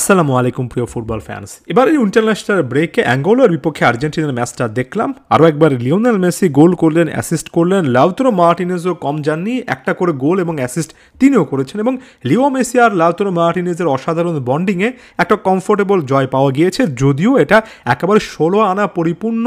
আসসালামু আলাইকুম প্রিয় ফুটবল ফ্যান্স। এবার এই ইন্টারন্যাশনাল ব্রেকে অ্যাঙ্গোলার বিপক্ষে আর্জেন্টিনার ম্যাচটা দেখলাম। আরও একবার লিওনেল মেসি গোল করলেন, অ্যাসিস্ট করলেন। লাউতারো মার্টিনেজও কম যাননি, একটা করে গোল এবং অ্যাসিস্ট তিনিও করেছেন। এবং লিও মেসি আর লাউতারো মার্টিনেজের অসাধারণ বন্ডিংয়ে একটা কমফোর্টেবল জয় পাওয়া গিয়েছে। যদিও এটা একেবারে 16 আনা পরিপূর্ণ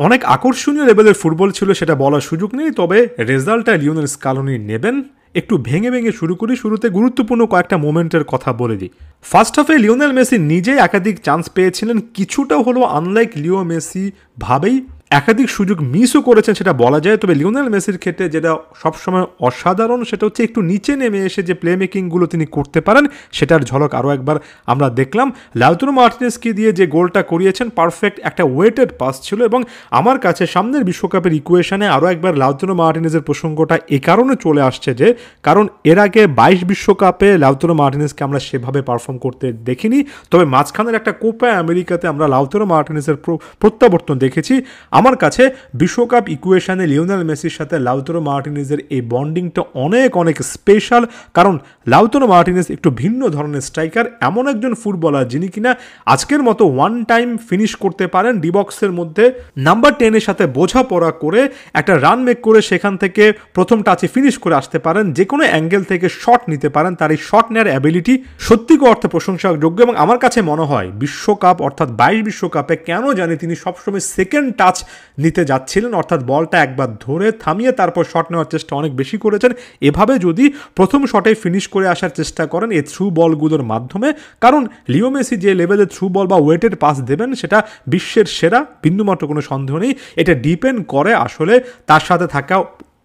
অনেক আকর্ষণীয় লেভেলের ফুটবল ছিল সেটা বলার সুযোগ নেই, তবে রেজাল্টটা লিওনেল স্কালোনি নেবেন। একটু ভেঙে ভেঙে শুরু করি। শুরুতে গুরুত্বপূর্ণ কয়েকটা মোমেন্টের কথা বলে দিই। ফার্স্ট হাফে লিওনেল মেসি নিজেই একাধিক চান্স পেয়েছিলেন, কিছুটা হলেও আনলাইক লিও মেসি ভাবেই একাধিক সুযোগ মিসও করেছেন সেটা বলা যায়। তবে লিওনেল মেসির ক্ষেত্রে যেটা সবসময় অসাধারণ সেটা হচ্ছে একটু নিচে নেমে এসে যে প্লে মেকিংগুলো তিনি করতে পারেন সেটার ঝলক আরও একবার আমরা দেখলাম। লাউতারো মার্টিনেজকে দিয়ে যে গোলটা করিয়েছেন পারফেক্ট একটা ওয়েটেড পাস ছিল। এবং আমার কাছে সামনের বিশ্বকাপের ইকুয়েশনে আরও একবার লাউতারো মার্টিনেজের প্রসঙ্গটা এ কারণে চলে আসছে যে কারণ এর আগে 22 বিশ্বকাপে লাউতারো মার্টিনেজকে আমরা সেভাবে পারফর্ম করতে দেখিনি। তবে মাঝখানের একটা কোপা আমেরিকাতে আমরা লাউতারো মার্টিনেজের প্রত্যাবর্তন দেখেছি। আমার কাছে বিশ্বকাপ ইকুয়েশনে লিওনেল মেসির সাথে লাউতারো মার্টিনেজের এই বন্ডিংটা অনেক অনেক স্পেশাল, কারণ লাউতারো মার্টিনেজ একটু ভিন্ন ধরনের স্ট্রাইকার, এমন একজন ফুটবলার যিনি কিনা আজকের মতো ওয়ান টাইম ফিনিশ করতে পারেন, ডিবক্সের মধ্যে নাম্বার 10-এর সাথে বোঝাপড়া করে একটা রান মেক করে সেখান থেকে প্রথম টাচে ফিনিশ করে আসতে পারেন, যে কোনো অ্যাঙ্গেল থেকে শট নিতে পারেন। তার এই শট নেওয়ার অ্যাবিলিটি সত্যিই অর্থে প্রশংসাযোগ্য। এবং আমার কাছে মনে হয় বিশ্বকাপ অর্থাৎ 22 বিশ্বকাপে কেন জানি তিনি সবসময় সেকেন্ড টাচ নিতে যাচ্ছিলেন, অর্থাৎ বলটা একবার ধরে থামিয়ে তারপর শট নেওয়ার চেষ্টা অনেক বেশি করেছেন। এভাবে যদি প্রথম শটে ফিনিশ করে আসার চেষ্টা করেন এই থ্রু বলগুলোর মাধ্যমে, কারণ লিও মেসি যে লেভেলের থ্রু বল বা ওয়েটেড পাস দেবেন সেটা বিশ্বের সেরা, বিন্দুমাত্র কোনো সন্দেহ নেই। এটা ডিপেন্ড করে আসলে তার সাথে থাকা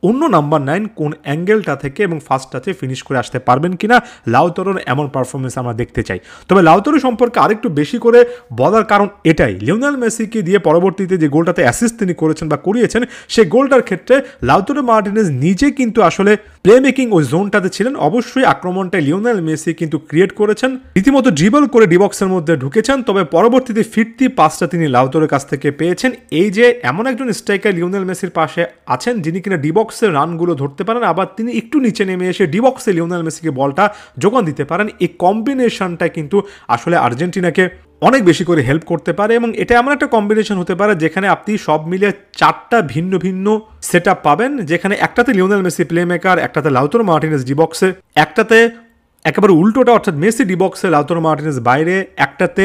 অন্য নাম্বার 9 কোন অ্যাঙ্গেলটা থেকে এবং ফার্স্ট টাচে ফিনিশ করে আসতে পারবেন কিনা। লাউতারোর এমন পারফরমেন্স আমরা দেখতে চাই। তবে লাউতারো সম্পর্কে আরেকটু বেশি করে বলার কারণ এটাই, লিওনেল মেসিকে দিয়ে পরবর্তীতে যে গোলটাতে অ্যাসিস্ট তিনি করেছেন বা করিয়েছেন সেই গোলটার ক্ষেত্রে লাউতারো মার্টিনেজ নিজে কিন্তু আসলে প্লে মেকিং ওই জোনটাতে ছিলেন। অবশ্যই আক্রমণটায় লিওনেল মেসি কিন্তু ক্রিয়েট করেছেন, রীতিমতো ড্রিবল করে ডিবক্সের মধ্যে ঢুকেছেন। তবে পরবর্তীতে ফিরতি পাসটা তিনি লাউতারোর কাছ থেকে পেয়েছেন। এই যে এমন একজন স্ট্রাইকার লিওনেল মেসির পাশে আছেন যিনি কিনা ডিবক্স রানগুলো ধরতে পারেন, আবার তিনি একটু নিচে নেমে এসে ডিবক্সে লিওনেল মেসিকে বলটা যোগান দিতে পারেন। এই কম্বিনেশনটা কিন্তু আসলে আর্জেন্টিনাকে অনেক বেশি করে হেল্প করতে পারে। এবং এটা এমন একটা কম্বিনেশন হতে পারে যেখানে আপনি সব মিলিয়ে 4টা ভিন্ন ভিন্ন সেট আপ পাবেন, যেখানে একটাতে লিওনেল মেসি প্লে মেকার, একটাতে লাউতারো মার্টিনেজ ডিবক্সে, একটাতে একেবারে উল্টোটা অর্থাৎ মেসি ডিবক্সে লাউতারো মার্টিনেজ বাইরে, একটাতে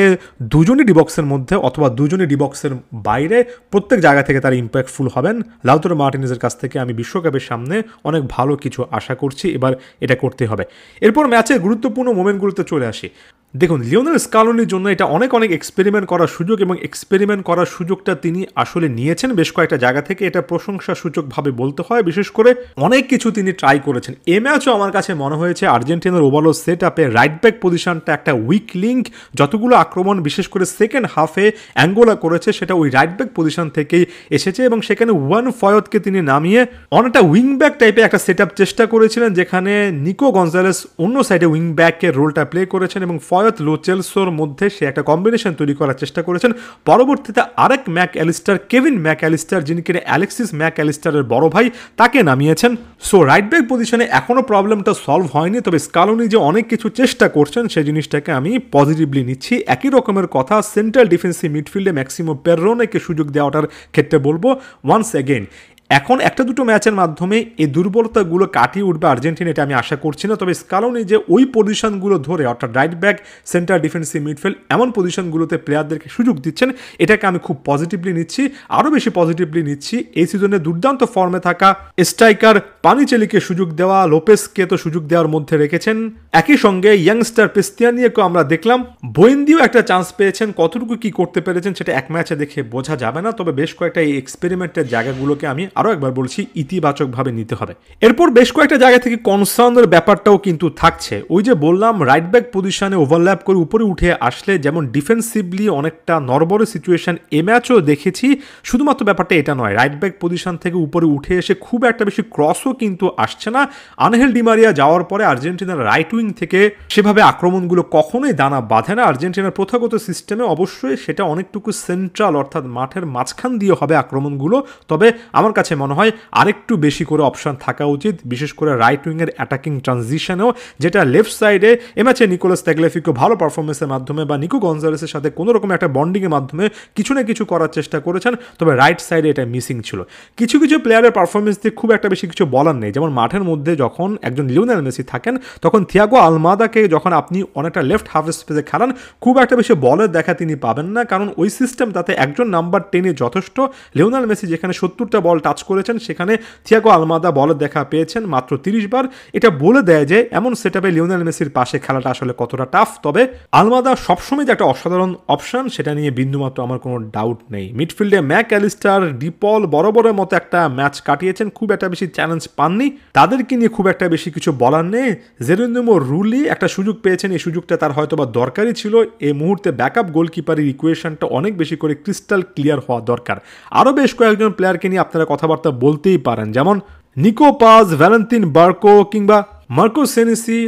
দুজনই ডিবক্সের মধ্যে অথবা দুজনই ডিবক্সের বাইরে। প্রত্যেক জায়গা থেকে তারা ইম্প্যাক্টফুল হবেন। লাউতারো মার্টিনেজের কাছ থেকে আমি বিশ্বকাপের সামনে অনেক ভালো কিছু আশা করছি, এবার এটা করতে হবে। এরপর ম্যাচের গুরুত্বপূর্ণ মোমেন্টগুলোতে চলে আসি। দেখুন, লিওনেল স্কালোনির জন্য এটা অনেক অনেক এক্সপেরিমেন্ট করার সুযোগ, এবং এক্সপেরিমেন্ট করার সুযোগটা তিনি আসলে নিয়েছেন বেশ কয়েকটা জায়গা থেকে। এটা প্রশংসাসূচকভাবে বলতে হয়। বিশেষ করে অনেক কিছু তিনি ট্রাই করেছেন। এ ম্যাচও আমার কাছে মনে হয়েছে আর্জেন্টিনার ওভারঅল সেট আপে রাইট ব্যাক পজিশনটা একটা উইক লিঙ্ক। যতগুলো আক্রমণ বিশেষ করে সেকেন্ড হাফে অ্যাঙ্গোলা করেছে সেটা ওই রাইট ব্যাক পজিশন থেকেই এসেছে, এবং সেখানে ওয়ান ফয়তকে তিনি নামিয়ে অনেকটা উইং ব্যাক টাইপের একটা সেট আপ চেষ্টা করেছিলেন, যেখানে নিকো গঞ্জালেস অন্য সাইডে উইং ব্যাকের রোলটা প্লে করেছেন এবং ফয়ত লো চেলসোর মধ্যে সে একটা কম্বিনেশন তৈরি করার চেষ্টা করেছেন। পরবর্তীতে আরেক McAllister, Kevin McAllister, যিনি কিনা অ্যালেক্সিস ম্যাক অ্যালিস্টারের বড় ভাই, তাকে নামিয়েছেন। সো রাইট ব্যাক পজিশনে এখনও প্রবলেমটা সলভ হয়নি, তবে স্কালোনি যে অনেক কিছু চেষ্টা করছেন সেই জিনিসটাকে আমি পজিটিভলি নিচ্ছি। একই রকমের কথা সেন্ট্রাল ডিফেন্সিভ মিডফিল্ডে ম্যাক্সিমো পেররোনেকে সুযোগ দেওয়াটার ক্ষেত্রে বলবো। ওয়ান্স এগেইন এখন একটা দুটো ম্যাচের মাধ্যমে এই দুর্বলতাগুলো কাটিয়ে উঠবে আর্জেন্টিনা, এটা আমি আশা করছি না। তবে স্কালোনি যে ওই পজিশনগুলো ধরে অর্থাৎ right back, centre defensive midfield এমন পজিশনগুলোতে প্লেয়ারদেরকে সুযোগ দিচ্ছেন, এটাকে আমি খুব পজিটিভলি নিচ্ছি। আরও বেশি পজিটিভলি নিচ্ছি এই সিজনে দুর্দান্ত ফর্মে থাকা স্ট্রাইকার পানিচেলিকে সুযোগ দেওয়া, লোপেসকে তো সুযোগ দেওয়ার মধ্যে রেখেছেন। একই সঙ্গে ইয়াংস্টার পেস্তিয়ানিয়াকেও আমরা দেখলাম, বোয়েন্দিও একটা চান্স পেয়েছেন। কতটুকু কি করতে পেরেছেন সেটা এক ম্যাচে দেখে বোঝা যাবে না, তবে বেশ কয়েকটা এই এক্সপেরিমেন্টের জায়গাগুলোকে আমি আরও একবার বলছি ইতিবাচকভাবে নিতে হবে। এরপর বেশ কয়েকটা জায়গা থেকে কনসার্নের ব্যাপারটাও কিন্তু থাকছে। ওই যে বললাম রাইট ব্যাক পজিশনে ওভারল্যাপ করে উপরে উঠে আসলে যেমন ডিফেন্সিভলি অনেকটা নড়বড়ে সিচুয়েশন এ ম্যাচও দেখেছি। শুধুমাত্র ব্যাপারটা এটা নয়, রাইট ব্যাক পজিশন থেকে উপরে উঠে এসে খুব একটা বেশি ক্রসও কিন্তু আসছে না। আনহেল ডিমারিয়া যাওয়ার পরে আর্জেন্টিনার রাইট উইং থেকে সেভাবে আক্রমণগুলো কখনোই দানা বাঁধে না। আর্জেন্টিনার প্রথাগত সিস্টেমে অবশ্যই সেটা অনেকটুকু সেন্ট্রাল অর্থাৎ মাঠের মাঝখান দিয়ে হবে আক্রমণগুলো, তবে আমার কাছে কাছে মনে হয় আরেকটু বেশি করে অপশন থাকা উচিত, বিশেষ করে রাইট উইংয়ের অ্যাটাকিং ট্রানজিশনেও, যেটা লেফট সাইডে এ ম্যাচে নিকোলাস তাগলিয়াফিকো ভালো পারফরমেন্সের মাধ্যমে বা নিকো গনজালেসের সাথে কোনো রকম একটা বন্ডিংয়ের মাধ্যমে কিছু না কিছু করার চেষ্টা করেছেন, তবে রাইট সাইডে এটা মিসিং ছিল। কিছু কিছু প্লেয়ারের পারফরমেন্স দিয়ে খুব একটা বেশি কিছু বলার নেই, যেমন মাঠের মধ্যে যখন একজন লিওনেল মেসি থাকেন তখন থিয়াগো আলমাদাকে যখন আপনি অনেকটা লেফট হাফ স্পেসে খেলান খুব একটা বেশি বলের দেখা তিনি পাবেন না, কারণ ওই সিস্টেম তাতে একজন নাম্বার 10 যথেষ্ট। লিওনেল মেসি যেখানে 70টা বল টাচ করেছেন সেখানে থিয়াগো আলমাদা বলের দেখা পেয়েছেন মাত্র 30 বার। এটা বলে দেয় যে এমন সেটআপে লিওনেল মেসির পাশে খেলাটা আসলে কতটা টাফ। তবে আলমাদা সবসময় যে একটা অসাধারণ অপশন সেটা নিয়ে বিন্দুমাত্র আমার কোনো ডাউট নেই। মিডফিল্ডে ম্যাক অ্যালিস্টার, ডিপল বরাবরের মতো একটা ম্যাচ কাটিয়েছেন, খুব একটা বেশি চ্যালেঞ্জ পাননি, তাদেরকে নিয়ে খুব একটা বেশি কিছু বলার নেই। জেরোনিমো রুলি একটা সুযোগ পেয়েছেন, এই সুযোগটা তার হয়তো বা দরকারই ছিল। এই মুহূর্তে ব্যাকআপ গোলকিপারের ইকুয়েশনটা অনেক বেশি করে ক্রিস্টাল ক্লিয়ার হওয়া দরকার। আরও বেশ কয়েকজন প্লেয়ারকে নিয়ে আপনারা কথাবার্তা বলতেই পারেন, যেমন নিকো পাজ, ভ্যালেন্তিন বার্কো কিংবা মার্কো সেনেসি।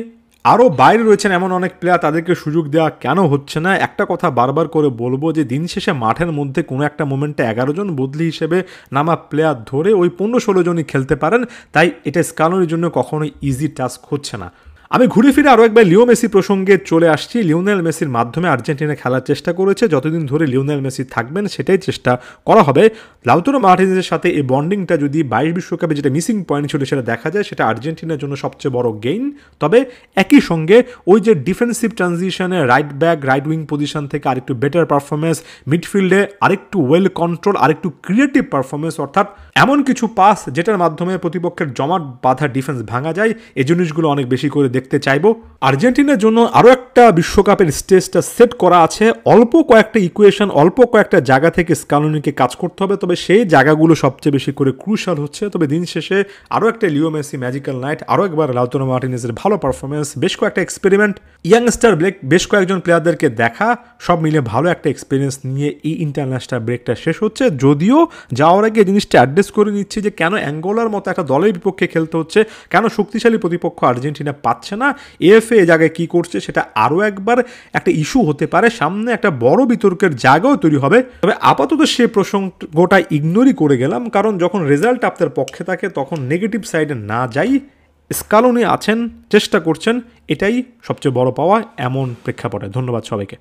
আরও বাইরে রয়েছেন এমন অনেক প্লেয়ার, তাদেরকে সুযোগ দেওয়া কেন হচ্ছে না? একটা কথা বারবার করে বলবো যে দিন শেষে মাঠের মধ্যে কোনো একটা মোমেন্টে 11 জন বদলি হিসেবে নামা প্লেয়ার ধরে ওই 15-16 জনই খেলতে পারেন, তাই এটা স্কালোনির জন্য কখনোই ইজি টাস্ক হচ্ছে না। আমি ঘুরে ফিরে আরও একবার লিও মেসি প্রসঙ্গে চলে আসছি। লিওনেল মেসির মাধ্যমে আর্জেন্টিনা খেলার চেষ্টা করেছে, যতদিন ধরে লিওনেল মেসি থাকবেন সেটাই চেষ্টা করা হবে। লাউতারো মার্টিনেজের সাথে এই বন্ডিংটা যদি 22 বিশ্বকাপে যেটা মিসিং পয়েন্ট ছিল সেটা দেখা যায়, সেটা আর্জেন্টিনার জন্য সবচেয়ে বড় গেইন। তবে একই সঙ্গে ওই যে ডিফেন্সিভ ট্রানজিশনে right back, right wing position থেকে আরেকটু বেটার পারফরমেন্স, মিডফিল্ডে আরেকটু ওয়েল কন্ট্রোল, আরেকটু ক্রিয়েটিভ পারফরমেন্স, অর্থাৎ এমন কিছু পাস যেটার মাধ্যমে প্রতিপক্ষের জমাট বাঁধা ডিফেন্স ভাঙা যায়, এই জিনিসগুলো অনেক বেশি করে দেখতে চাইবো। আর্জেন্টিনার জন্য আরও একটা বিশ্বকাপের স্টেজটা সেট করা আছে, অল্প কয়েকটা ইকুয়েশন, অল্প কয়েকটা জায়গা থেকে স্কালোনিকে কাজ করতে হবে, তবে সেই জায়গাগুলো সবচেয়ে বেশি করে ক্রুশাল হচ্ছে। তবে দিন শেষে আরও একটা লিও মেসি ম্যাজিক্যাল নাইট, আরও একবার লাউতারো মার্টিনেজের ভালো পারফরমেন্স, বেশ কয়েকটা এক্সপেরিমেন্ট, ইয়াংস্টার ব্রেক, বেশ কয়েকজন প্লেয়ারদেরকে দেখা, সব মিলে ভালো একটা এক্সপিরিয়েন্স নিয়ে এই ইন্টারন্যাশনাল ব্রেকটা শেষ হচ্ছে। যদিও যাওয়ার আগে জিনিসটা অ্যাড্রেস করে নিচ্ছি যে কেন অ্যাঙ্গোলার মতো একটা দলের বিপক্ষে খেলতে হচ্ছে, কেন শক্তিশালী প্রতিপক্ষ আর্জেন্টিনা পাচ্ছে না, এএফএ এই জায়গায় কী করছে সেটা আরও একবার একটা ইস্যু হতে পারে, সামনে একটা বড় বিতর্কের জায়গাও তৈরি হবে। তবে আপাতত সে প্রসঙ্গটা ইগনোরই করে গেলাম, কারণ যখন রেজাল্ট আপনার পক্ষে থাকে তখন নেগেটিভ সাইডে না যাই। স্কালোনি আছেন, চেষ্টা করছেন, এটাই সবচেয়ে বড় পাওয়া এমন প্রেক্ষাপটে। ধন্যবাদ সবাইকে।